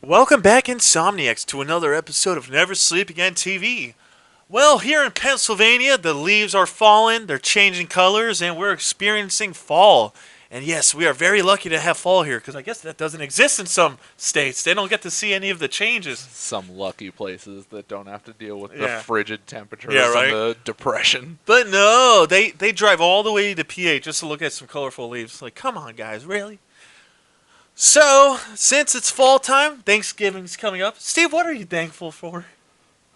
Welcome back, Insomniacs, to another episode of Never Sleep Again TV. Well, here in Pennsylvania, the leaves are falling, they're changing colors, and we're experiencing fall. And yes, we are very lucky to have fall here, because I guess that doesn't exist in some states. They don't get to see any of the changes. Some lucky places that don't have to deal with the Yeah. frigid temperatures Yeah, right? and the depression. But no, they drive all the way to PA just to look at some colorful leaves. Like, come on, guys, really? So, since it's fall time, Thanksgiving's coming up. Steve, what are you thankful for?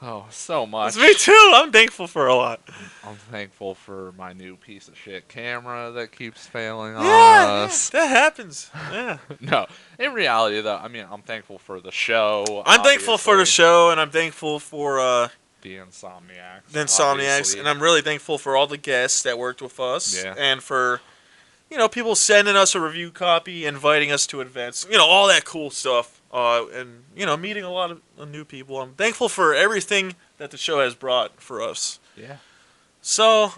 Oh, so much. Me too. I'm thankful for a lot. I'm thankful for my new piece of shit camera that keeps failing on Yeah, us. that happens. Yeah. No, in reality, though, I mean, I'm thankful for the show. I'm thankful for the obviously. show, and I'm thankful for The Insomniacs. the Insomniacs, obviously. and I'm really thankful for all the guests that worked with us, Yeah. and for, people sending us a review copy, inviting us to events, all that cool stuff, and, meeting a lot of new people. I'm thankful for everything that the show has brought for us. Yeah. So,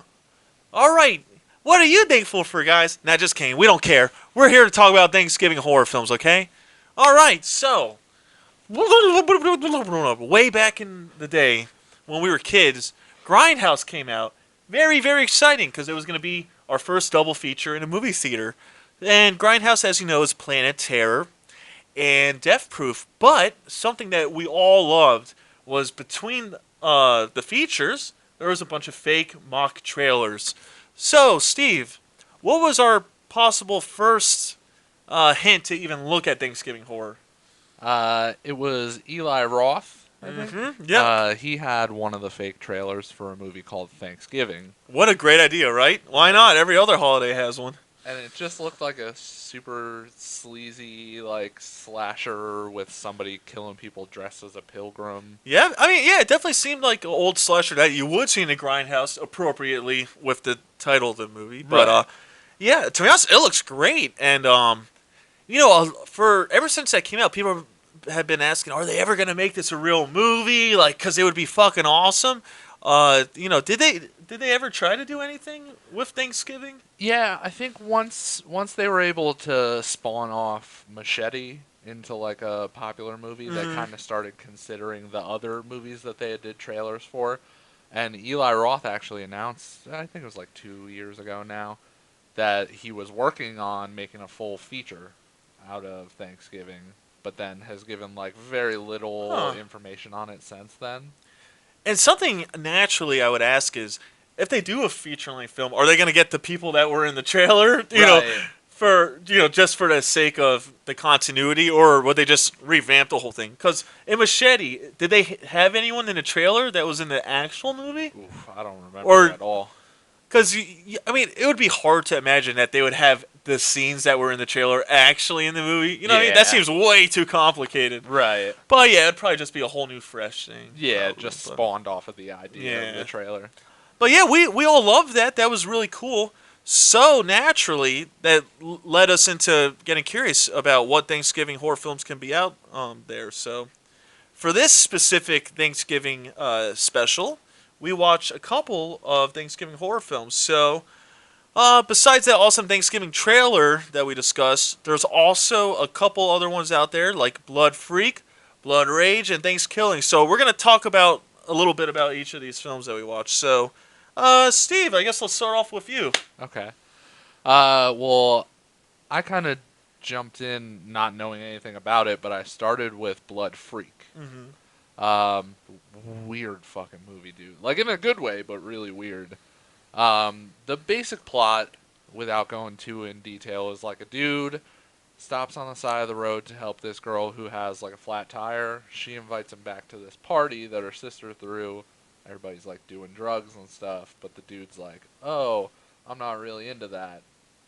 all right. What are you thankful for, guys? Nah, just kidding. We don't care. We're here to talk about Thanksgiving horror films, okay? All right, so, way back in the day when we were kids, Grindhouse came out. Very, very exciting because it was going to be our first double feature in a movie theater. And Grindhouse, as you know, is Planet Terror and Death Proof. But something that we all loved was between the features, there was a bunch of fake mock trailers. So, Steve, what was our possible first hint to even look at Thanksgiving horror? It was Eli Roth, I think. Mm-hmm. Yeah. He had one of the fake trailers for a movie called Thanksgiving. What a great idea, right? Why not? Every other holiday has one. And it just looked like a super sleazy, like, slasher with somebody killing people dressed as a pilgrim. Yeah, it definitely seemed like an old slasher that you would see in a Grindhouse appropriately with the title of the movie. But, Right. yeah, to be honest, it looks great. And, for ever since that came out, people have been asking, are they ever going to make this a real movie? Like, because it would be fucking awesome. Did they ever try to do anything with Thanksgiving? Yeah, I think once they were able to spawn off Machete into, like, a popular movie, they kind of started considering the other movies that they did trailers for. And Eli Roth actually announced, I think it was like 2 years ago now, that he was working on making a full feature out of Thanksgiving, but then has given, like, very little information on it since then. And something naturally I would ask is, if they do a feature-length film, are they going to get the people that were in the trailer, just for the sake of the continuity, or would they just revamp the whole thing? Because in Machete, did they have anyone in the trailer that was in the actual movie? Oof, I don't remember at all. Because, it would be hard to imagine that they would have the scenes that were in the trailer actually in the movie. You know what I mean? That seems way too complicated. Right. But yeah, it'd probably just be a whole new fresh thing. Yeah, probably, just spawned off of the idea of Yeah. the trailer. But yeah, we all loved that. That was really cool. So naturally, that led us into getting curious about what Thanksgiving horror films can be out there. So for this specific Thanksgiving special, we watched a couple of Thanksgiving horror films. So besides that awesome Thanksgiving trailer that we discussed, there's also a couple other ones out there like Blood Freak, Blood Rage, and Thanksgiving. So we're going to talk about a little bit about each of these films that we watched. So, Steve, I guess let's start off with you. Okay. Well, I kind of jumped in not knowing anything about it, but I started with Blood Freak. Weird fucking movie, dude. Like, in a good way, but really weird. The basic plot, without going too in detail, is like a dude stops on the side of the road to help this girl who has, like, a flat tire. She invites him back to this party that her sister threw. Everybody's, like, doing drugs and stuff, but the dude's like, oh, I'm not really into that.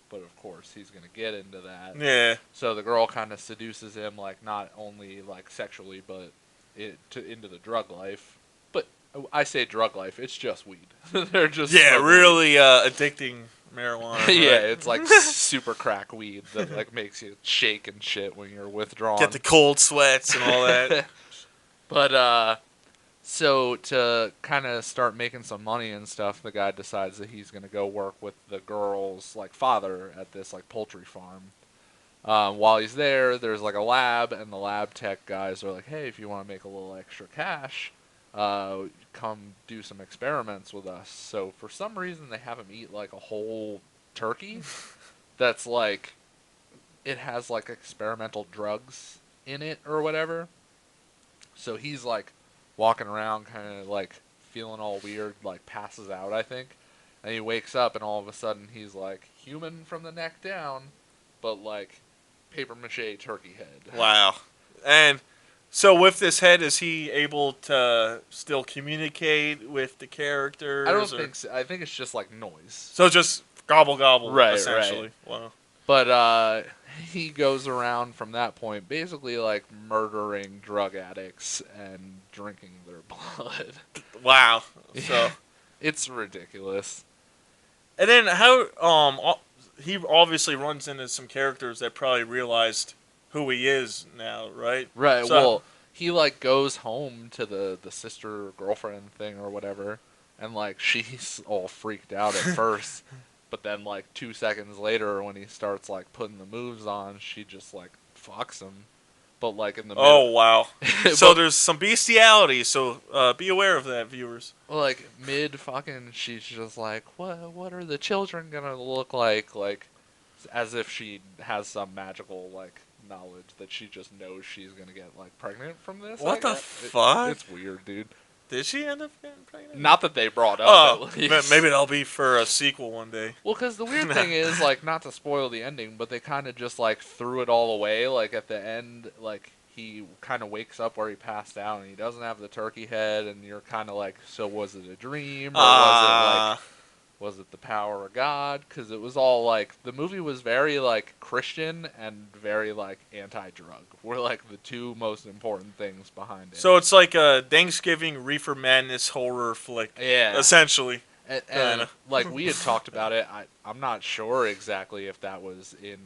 But, of course, he's going to get into that. Yeah. So the girl kind of seduces him, like, not only, like, sexually, but into the drug life. But I say drug life, it's just weed. They're just really addicting marijuana. Right? Yeah, it's like super crack weed that, like, makes you shake and shit when you're withdrawn. Get the cold sweats and all that. But, so to kind of start making some money and stuff, the guy decides that he's going to go work with the girl's, like, father at this, like, poultry farm. While he's there, there's like a lab, and the lab tech guys are like, "Hey, if you want to make a little extra cash, come do some experiments with us." So for some reason, they have him eat like a whole turkey. That's like it has like experimental drugs in it or whatever. So he's like walking around, kind of like feeling all weird, like passes out, I think. And he wakes up, and all of a sudden he's like human from the neck down, but like paper mache turkey head. Wow. And so with this head, is he able to still communicate with the I don't characters? Or think so. I think it's just like noise. so just gobble gobble, Right, essentially. right. Wow. But he goes around from that point basically like murdering drug addicts and drinking their blood. Wow. Yeah. So It's ridiculous. and then how he obviously runs into some characters that probably realized who he is now, right? Right. So Well, he like goes home to the sister girlfriend thing or whatever, and like she's all freaked out at first, but then like 2 seconds later when he starts like putting the moves on, she just like fucks him. But like in the oh middle, wow. So but there's some bestiality. So be aware of that, viewers. like mid fucking, she's just like, what are the children gonna look like? Like, as if she has some magical like knowledge that she just knows she's gonna get like pregnant from this. What I the guess. fuck? It's weird, dude. Did she end up getting pregnant? Not that they brought up, Oh, at least. maybe that'll be for a sequel one day. Well, because the weird thing is, like, not to spoil the ending, but they kind of just like threw it all away. Like at the end, like he kind of wakes up where he passed out, and he doesn't have the turkey head, and you're kind of like, so was it a dream, or was it the power of God? Because it was all like the movie was very like Christian and very like anti-drug. Were like the two most important things behind it. So it's like a Thanksgiving Reefer Madness horror flick, Yeah. essentially. And like we had talked about it, I'm not sure exactly if that was in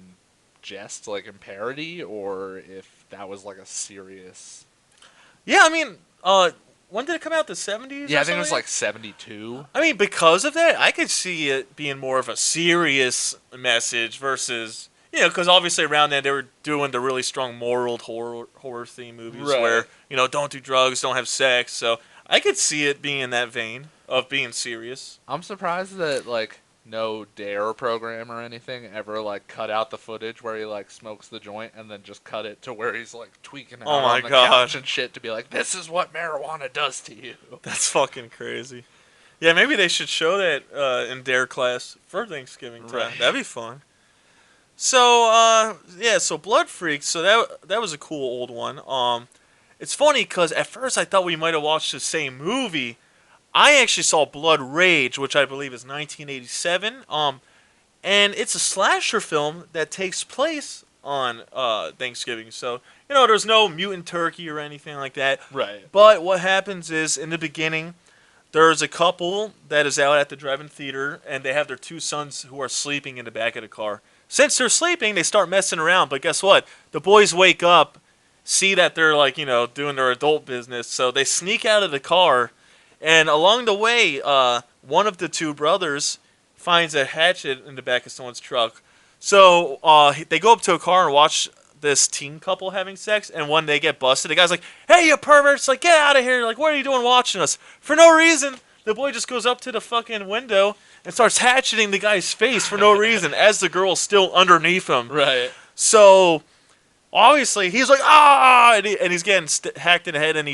jest, like in parody, or if that was like a serious. Yeah, I mean, when did it come out? The 70s? Yeah, or I think it was something? like 72. I mean, because of that, I could see it being more of a serious message versus, because obviously around then they were doing the really strong moral horror theme movies Right. where, don't do drugs, don't have sex. So I could see it being in that vein of being serious. I'm surprised that like no Dare program or anything ever like cut out the footage where he like smokes the joint and then just cut it to where he's like tweaking out Oh my on the God. couch and shit to be like, this is what marijuana does to you. That's fucking crazy. Yeah, maybe they should show that in Dare class for Thanksgiving time. Right. That'd be fun. So, so Blood Freaks. So that was a cool old one. It's funny because at first I thought we might have watched the same movie. I actually saw Blood Rage, which I believe is 1987. And it's a slasher film that takes place on Thanksgiving. So, there's no mutant turkey or anything like that. Right. But what happens is, in the beginning, there's a couple that is out at the drive-in theater, and they have their two sons who are sleeping in the back of the car. Since they're sleeping, they start messing around. But guess what? The boys wake up, see that they're like, doing their adult business. So they sneak out of the car, and along the way, one of the two brothers finds a hatchet in the back of someone's truck. So they go up to a car and watch this teen couple having sex, and when they get busted, the guy's like, "Hey, you perverts! Like, get out of here! Like, what are you doing watching us?" For no reason, the boy just goes up to the fucking window and starts hatcheting the guy's face for no reason, as the girl's still underneath him. Right. So obviously he's like, ah, and he's getting hacked in the head, and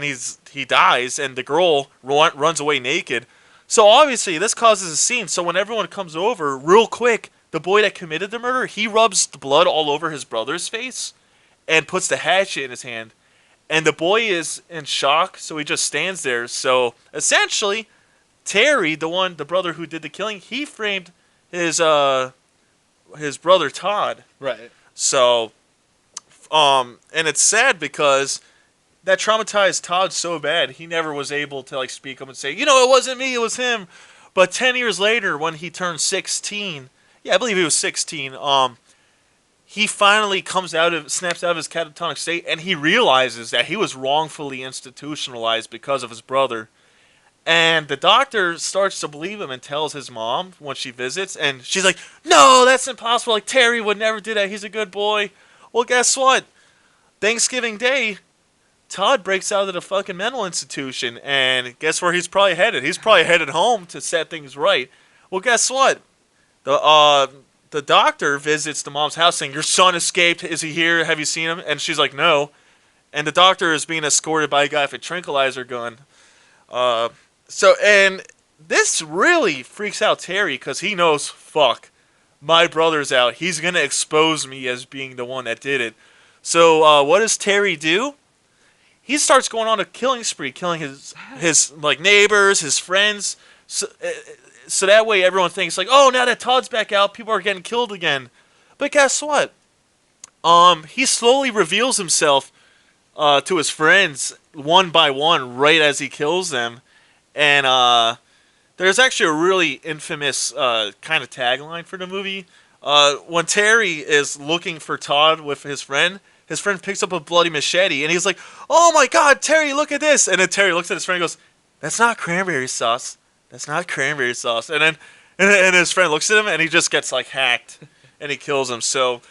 he dies, and the girl runs away naked. So obviously this causes a scene. So when everyone comes over, real quick, the boy that committed the murder, he rubs the blood all over his brother's face and puts the hatchet in his hand. And the boy is in shock, so he just stands there. So essentially, Terry, the brother who did the killing, he framed his brother Todd. Right. So, and it's sad because that traumatized Todd so bad, he never was able to like speak up and say, it wasn't me, it was him. But 10 years later, when he turned 16, I believe he was 16, he finally snaps out of his catatonic state, and he realizes that he was wrongfully institutionalized because of his brother. And the doctor starts to believe him and tells his mom when she visits, and she's like, "No, that's impossible. Like Terry would never do that. He's a good boy." Well, guess what? Thanksgiving Day, Todd breaks out of the fucking mental institution, and guess where he's probably headed? He's probably headed home to set things right. Well, guess what? The doctor visits the mom's house saying, "Your son escaped. Is he here? Have you seen him?" And she's like, "No." And the doctor is being escorted by a guy with a tranquilizer gun. Uh, and this really freaks out Terry because he knows, fuck, my brother's out. He's gonna expose me as being the one that did it. So what does Terry do? He starts going on a killing spree, killing his like neighbors, his friends. So that way everyone thinks like, oh, now that Todd's back out, people are getting killed again. But guess what? He slowly reveals himself to his friends one by one right as he kills them. And there's actually a really infamous kind of tagline for the movie. When Terry is looking for Todd with his friend picks up a bloody machete, and he's like, "Oh my God, Terry, look at this!" And then Terry looks at his friend and goes, "That's not cranberry sauce. That's not cranberry sauce." And then and his friend looks at him, and he just gets like hacked, and he kills him. So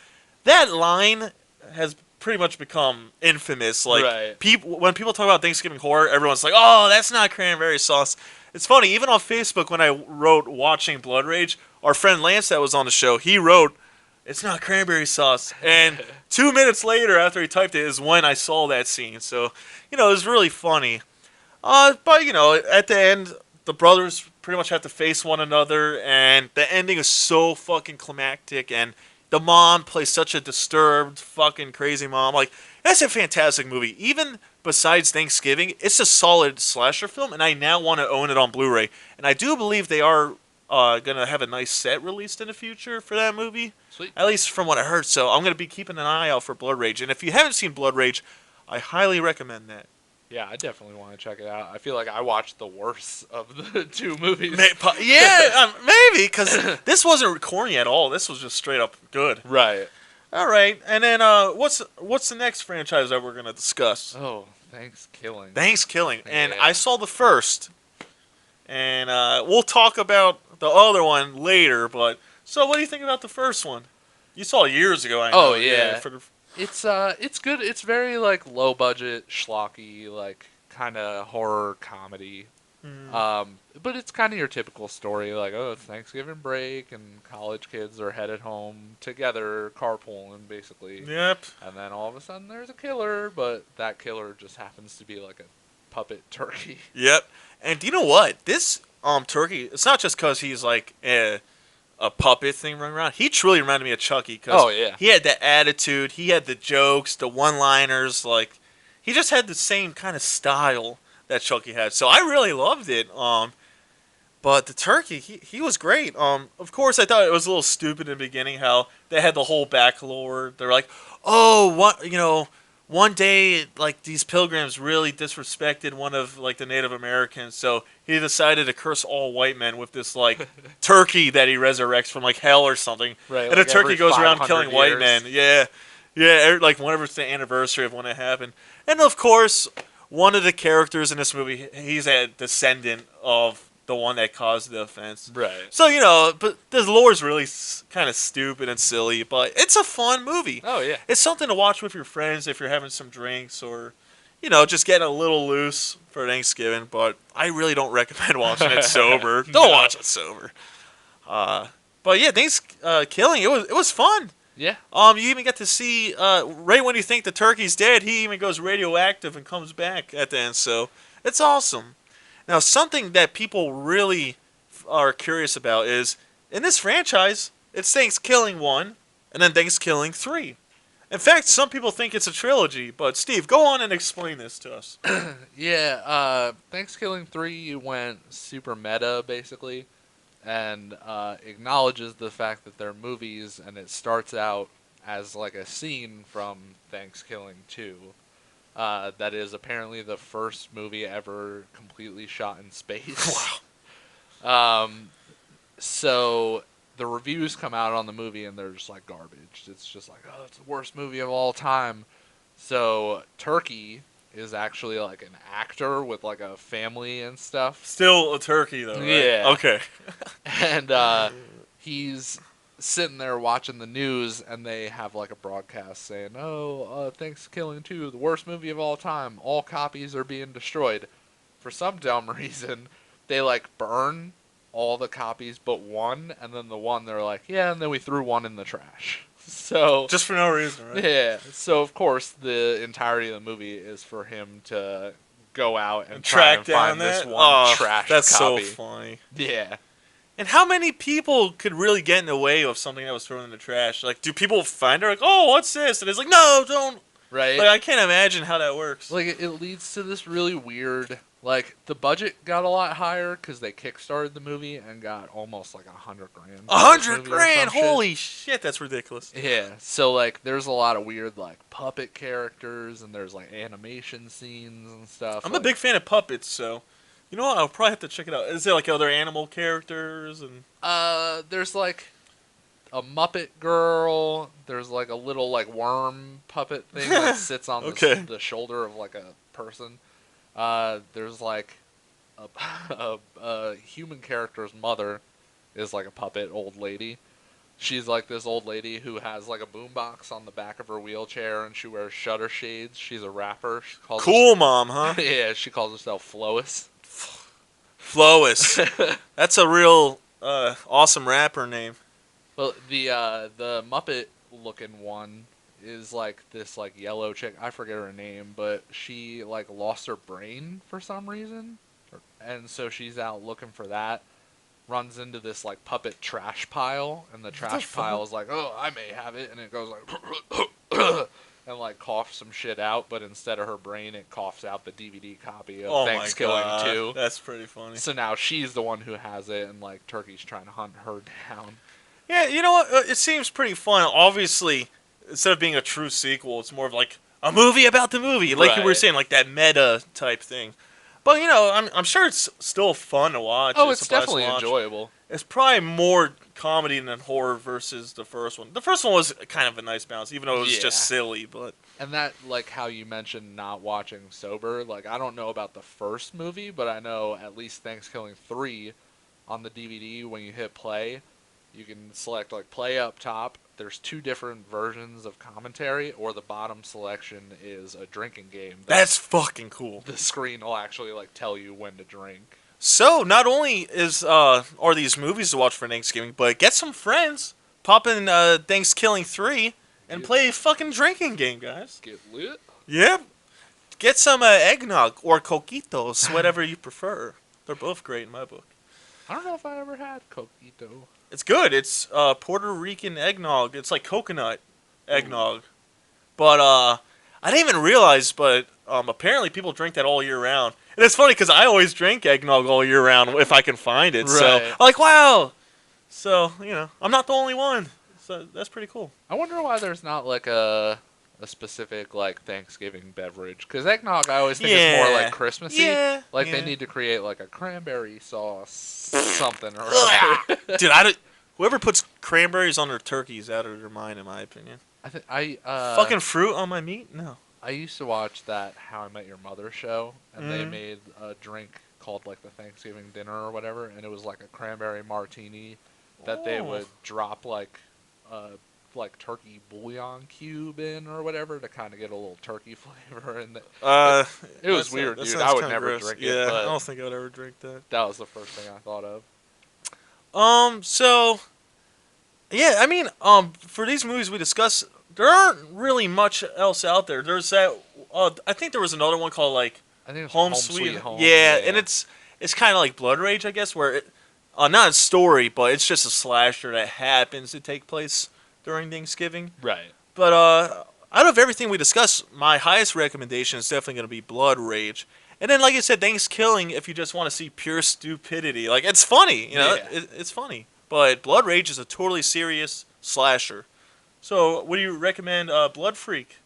that line has pretty much become infamous. Like Right. when people talk about Thanksgiving horror, everyone's like, "Oh, that's not cranberry sauce." It's funny, even on Facebook when I wrote "Watching Blood Rage," our friend Lance that was on the show, he wrote, "It's not cranberry sauce." And 2 minutes later, after he typed it, is when I saw that scene. So, it was really funny. But at the end, the brothers pretty much have to face one another, and the ending is so fucking climactic, and the mom plays such a disturbed, fucking crazy mom. Like, that's a fantastic movie. Even besides Thanksgiving, it's a solid slasher film, and I now want to own it on Blu-ray. And I do believe they are gonna have a nice set released in the future for that movie. Sweet. At least from what I heard. So I'm gonna be keeping an eye out for Blood Rage. And if you haven't seen Blood Rage, I highly recommend that. Yeah, I definitely want to check it out. I feel like I watched the worst of the two movies. Yeah, maybe because this wasn't corny at all. This was just straight up good. Right. All right, and then what's the next franchise that we're gonna discuss? Oh, Thanksgiving. Thanksgiving, and Yeah. I saw the first, and we'll talk about the other one later. But so, what do you think about the first one? You saw it years ago. I know. Oh, yeah. For the, It's good. It's very like low budget, schlocky, like kind of horror comedy. But it's kind of your typical story, like, oh, it's Thanksgiving break and college kids are headed home together, carpooling basically. yep. And then all of a sudden there's a killer, but that killer just happens to be like a puppet turkey. Yep. And do you know what? This turkey, it's not just because he's like a puppet thing running around. He truly reminded me of Chucky because Oh, yeah. he had that attitude, he had the jokes, the one-liners. Like he just had the same kind of style that Chucky had. So I really loved it. But the turkey, he was great. Of course, I thought it was a little stupid in the beginning how they had the whole backlore. They're like, oh, what one day like these pilgrims really disrespected one of like the Native Americans, so he decided to curse all white men with this like turkey that he resurrects from like hell or something. Right, And like the turkey every goes around 500 killing white years. men. Yeah, yeah, like whenever it's the anniversary of when it happened. And of course, one of the characters in this movie, he's a descendant of the one that caused the offense. Right. So but the lore's really kind of stupid and silly, but it's a fun movie. Oh, yeah. It's something to watch with your friends if you're having some drinks or, just getting a little loose for Thanksgiving. But I really don't recommend watching it sober. Don't watch it sober. But yeah, Thanksgiving, it was fun. Yeah. You even get to see right when you think the turkey's dead, he even goes radioactive and comes back at the end. So it's awesome. Now, something that people really are curious about is in this franchise, it's Thanksgiving 1 and then Thanksgiving 3. In fact, some people think it's a trilogy, but Steve, go on and explain this to us. Yeah, Thanksgiving 3 went super meta, basically, and acknowledges the fact that they're movies, and it starts out as like a scene from Thanksgiving 2. That is apparently the first movie ever completely shot in space. Wow. So the reviews come out on the movie and they're just like garbage. It's just like, oh, it's the worst movie of all time. So Turkey is actually like an actor with like a family and stuff. Still a turkey though, right? Yeah. Okay. And he's sitting there watching the news, and they have like a broadcast saying, "Oh, Thanksgiving 2, the worst movie of all time. All copies are being destroyed." For some dumb reason, they like burn all the copies but one, and then the one they're like, "Yeah," and then we threw one in the trash. So Just for no reason, right? yeah, so of course the entirety of the movie is for him to go out and try Track and down find this that. one Oh, trashed that's so copy. funny. Yeah. And how many people could really get in the way of something that was thrown in the trash? Like, do people find it like, oh, what's this? And it's like, no, don't. Right? Like, I can't imagine how that works. Like it leads to this really weird. Like the budget got a lot higher because they kickstarted the movie and got almost like $100,000. $100,000! Holy shit, that's ridiculous. Yeah. So like, there's a lot of weird like puppet characters, and there's like animation scenes and stuff. I'm like, a big fan of puppets, so you know what? I'll probably have to check it out. Is there like other animal characters and? There's like a Muppet girl. There's like a little like worm puppet thing that sits on Okay. the shoulder of like a person. There's like a human character's mother is like a puppet old lady. She's like this old lady who has like a boombox on the back of her wheelchair, and she wears shutter shades. She's a rapper. She calls Cool mom, huh? yeah, she calls herself Flois. Flois. That's a real awesome rapper name. Well, the Muppet looking one is like this like yellow chick. I forget her name, but she like lost her brain for some reason, and so she's out looking for that. Runs into this like puppet trash pile, and the trash pile is like, "Oh, I may have it," and it goes like and like coughs some shit out, but instead of her brain, it coughs out the DVD copy of Oh Thanksgiving my god, 2. that's pretty funny. So now she's the one who has it, and like Turkey's trying to hunt her down. Yeah, you know what? It seems pretty fun. Obviously, instead of being a true sequel, it's more of like a movie about the movie, like you were Right. saying, like that meta type thing. But you know, I'm sure it's still fun to watch. Oh, it's a blast to definitely watch. enjoyable. It's probably more comedy than horror versus the first one. The first one was kind of a nice balance, even though it was Yeah. just silly. But And that, like how you mentioned not watching sober, like I don't know about the first movie, but I know at least Thanksgiving 3 on the DVD, when you hit play, you can select like play up top. There's two different versions of commentary, or the bottom selection is a drinking game. that's fucking cool. The screen will actually like tell you when to drink. So not only are these movies to watch for Thanksgiving, but get some friends, pop in Thanksgiving 3, and Yeah. play a fucking drinking game, guys. Get lit. Yep. Get some eggnog or coquitos, whatever you prefer. They're both great in my book. I don't know if I ever had coquito. It's good. It's Puerto Rican eggnog. It's like coconut eggnog. But I didn't even realize, but apparently people drink that all year round. And it's funny because I always drink eggnog all year round if I can find it. So Right. I'm like, wow. So, you know, I'm not the only one. So that's pretty cool. I wonder why there's not like a specific like Thanksgiving beverage, because eggnog I always think is more like Christmassy. Yeah. Like yeah. they need to create like a cranberry sauce something or other. Dude, whoever puts cranberries on their turkey is out of their mind, in my opinion. Fucking fruit on my meat? No. I used to watch that How I Met Your Mother show, and they Mhm. made a drink called like the Thanksgiving dinner or whatever, and it was like a cranberry martini that they Oh. would drop like turkey bouillon cube in or whatever to kind of get a little turkey flavor, and it was weird, that dude. sounds I would kinda never gross. drink it, Yeah, but I don't think I would ever drink that. that was the first thing I thought of. So yeah, I mean, for these movies we discuss, there aren't really much else out there. There's that. I think there was another one called like I think it's Home Sweet Sweet. Home. Yeah, and it's kind of like Blood Rage, I guess, where not a story, but it's just a slasher that happens to take place during Thanksgiving. right. But out of everything we discussed, my highest recommendation is definitely going to be Blood Rage. And then, like I said, Thanksgiving, if you just want to see pure stupidity. Like, it's funny, you know? Yeah. It's funny. But Blood Rage is a totally serious slasher. So, would you recommend Blood Freak?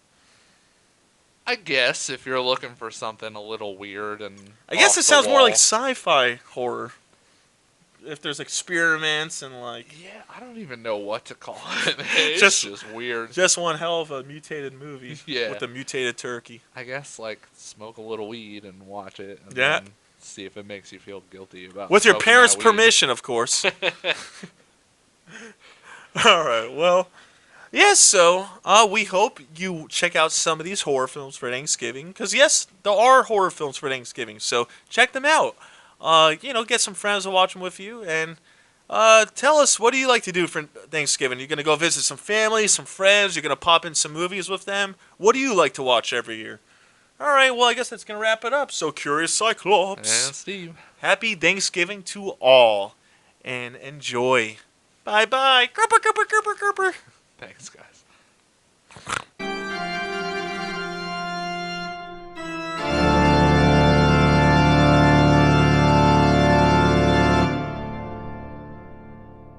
I guess if you're looking for something a little weird and I guess off it the sounds more wall. like sci-fi horror. if there's experiments and like Yeah, I don't even know what to call it. It's just just weird. just one hell of a mutated movie Yeah. with a mutated turkey. I guess like smoke a little weed and watch it, and Yeah, then see if it makes you feel guilty about with your smoking parents' that weed. permission, of course. All right. Well, yes. So, we hope you check out some of these horror films for Thanksgiving, because yes, there are horror films for Thanksgiving. So check them out. Get some friends to watch them with you, and tell us, what do you like to do for Thanksgiving? You're gonna go visit some family, some friends. You're gonna pop in some movies with them. What do you like to watch every year? All right. Well, I guess that's gonna wrap it up. So, Curious And Cyclops, Steve, happy Thanksgiving to all, and enjoy. Bye bye. Gerber, gerber, gerber, gerber. thanks guys.